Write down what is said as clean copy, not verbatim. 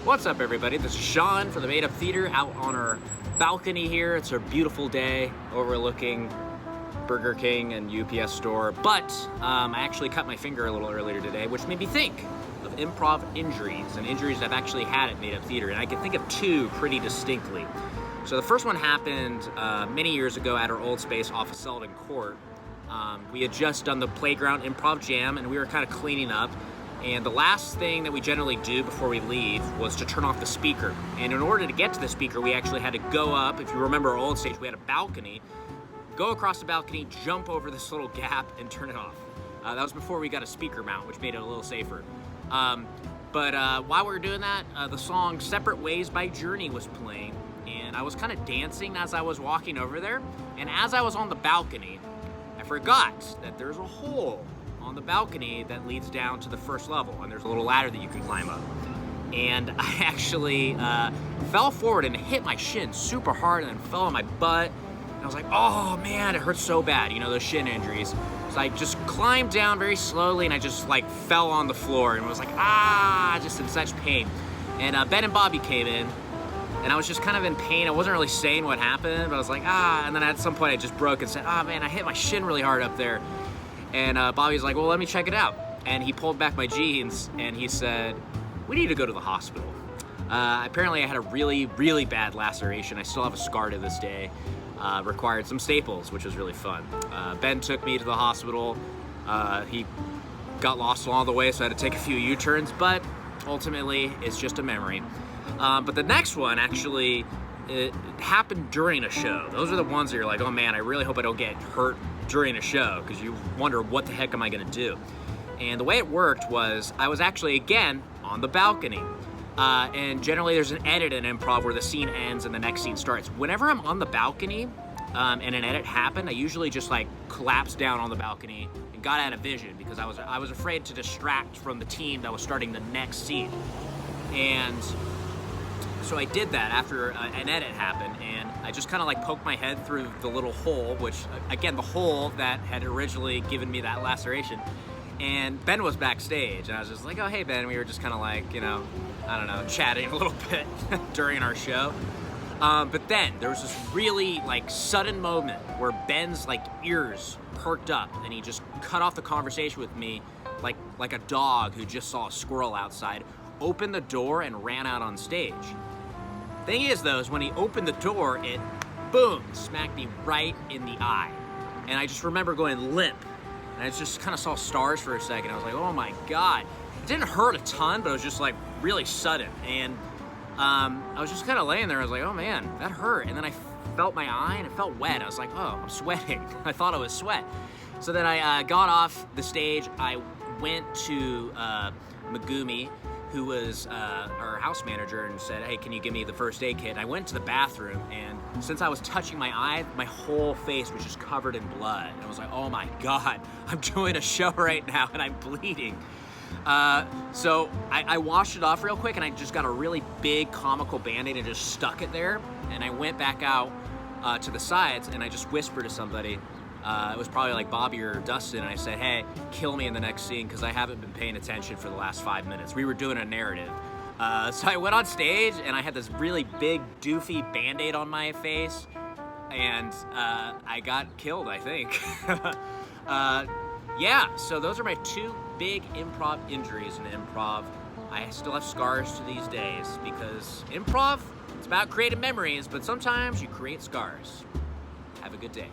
What's up, everybody? This is Sean from the Made Up Theater out on our balcony here. It's a beautiful day overlooking Burger King and UPS store, but I actually cut my finger a little earlier today, which made me think of improv injuries and injuries I've actually had at Made Up Theater, and I can think of two pretty distinctly. So the first one happened many years ago at our old space off of Selden Court. We had just done the playground improv jam, and we were kind of cleaning up. And the last thing that we generally do before we leave was to turn off the speaker. And in order to get to the speaker, we actually had to go up. If you remember our old stage, we had a balcony. Go across the balcony, jump over this little gap, and turn it off. That was before we got a speaker mount, which made it a little safer. But while we were doing that, the song Separate Ways by Journey was playing. And I was kind of dancing as I was walking over there. And as I was on the balcony, I forgot that there's a hole on the balcony that leads down to the first level, and there's a little ladder that you can climb up. And I actually fell forward and hit my shin super hard and then fell on my butt. And I was like, oh man, it hurts so bad, you know, those shin injuries. So I just climbed down very slowly and I just like fell on the floor and was like, just in such pain. And Ben and Bobby came in and I was just kind of in pain. I wasn't really saying what happened, but I was like, and then at some point I just broke and said, man, I hit my shin really hard up there. And Bobby's like, well, let me check it out. And he pulled back my jeans and he said, we need to go to the hospital. Apparently I had a really, really bad laceration. I still have a scar to this day. Required some staples, which was really fun. Ben took me to the hospital. He got lost along the way, so I had to take a few U-turns, but ultimately it's just a memory. But the next one actually, it happened during a show. Those are the ones that you're like, oh man, I really hope I don't get hurt during a show, because you wonder what the heck am I gonna do. And the way it worked was I was actually again on the balcony, and generally there's an edit in improv where the scene ends and the next scene starts. Whenever I'm on the balcony and an edit happened, I usually just like collapsed down on the balcony and got out of vision, because I was afraid to distract from the team that was starting the next scene. And so I did that after an edit happened, and I just kind of like poked my head through the little hole, which, again, the hole that had originally given me that laceration. And Ben was backstage, and I was just like, oh, hey, Ben. We were just kind of like, you know, I don't know, chatting a little bit during our show. But then there was this really like sudden moment where Ben's like ears perked up, and he just cut off the conversation with me like a dog who just saw a squirrel outside, opened the door and ran out on stage. Thing is, though, is when he opened the door, it, boom, smacked me right in the eye. And I just remember going limp. And I just kind of saw stars for a second. I was like, oh my God. It didn't hurt a ton, but it was just like really sudden. And I was just kind of laying there. I was like, oh man, that hurt. And then I felt my eye and it felt wet. I was like, oh, I'm sweating. I thought it was sweat. So then I got off the stage. I went to Megumi, who was our house manager, and said, hey, can you give me the first aid kit? And I went to the bathroom, and since I was touching my eye, my whole face was just covered in blood. And I was like, oh my God, I'm doing a show right now and I'm bleeding. So I washed it off real quick, and I just got a really big comical Band-Aid and just stuck it there. And I went back out to the sides, and I just whispered to somebody. It was probably like Bobby or Dustin, and I said, hey, kill me in the next scene, because I haven't been paying attention for the last 5 minutes. We were doing a narrative. So I went on stage, and I had this really big, doofy Band-Aid on my face, and I got killed, I think. Yeah, so those are my two big improv injuries in improv. I still have scars to these days, because improv, it's about creating memories, but sometimes you create scars. Have a good day.